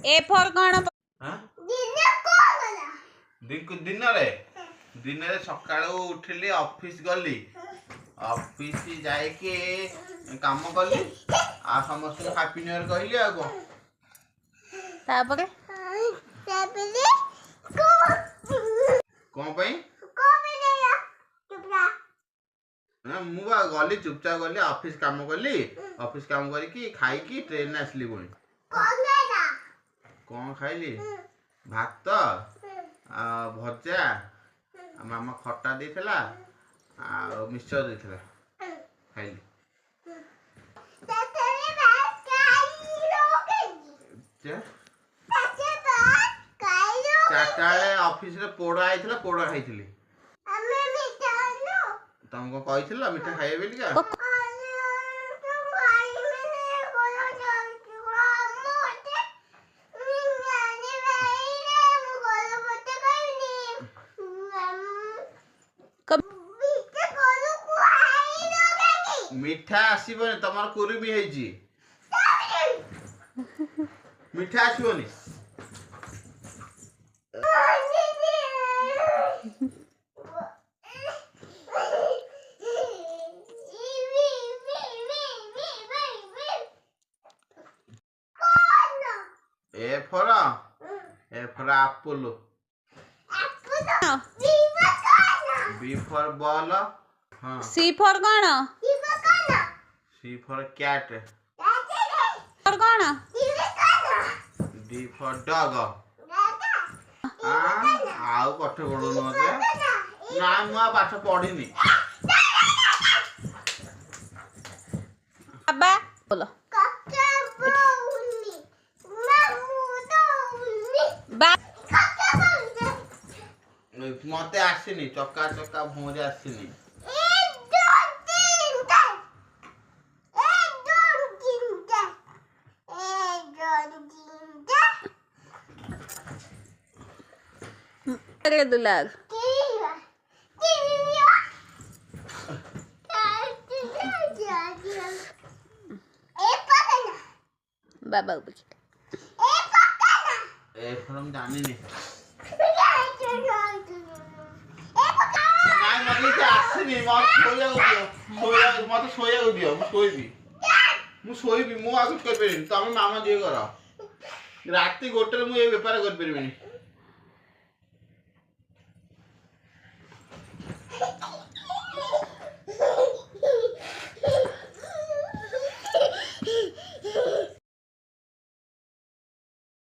A for कौन? हाँ दिन दिन रे सकाळू उठिली ऑफिस गली ऑफिस जाइके काम कली आ समस्त हैप्पी न्यू ईयर कहली आ को तापरे कौन पई ना मु बा गली चुपचाप गली ऑफिस काम कली ऑफिस काम करी खाई की ट्रेन आसली पुणी कौन खाइली भात आ भजा मामा खट्टा देथिला आ मिक्सचर देथिला खाइली चारटा ऑफिस रे पोड़ा आइथिला पोड़ा खाइथिली तुमको कहिथिला मिठा खाइबे बेली का मिठा आसीबनी तमर कुरुमी हेजी मिठा आसीबनी A for apple B for ball हाँ सी फॉर कौन? सी फॉर कैट फॉर कौन? डी फॉर डॉग आउ पाठ पढ़ुन मते ना मु पाठ पढ़िनी अब्बा बोलो बा मते आसीनी चक्का चक्का भौरे आसीनी अरे दुलार बाबा ए फॉर्म जानी नहीं मत सोया दियो मु सोईबी मु आगु कर परिनी तमे मामा जे कर राती गोटे मु ए व्यापार कर परिबिनी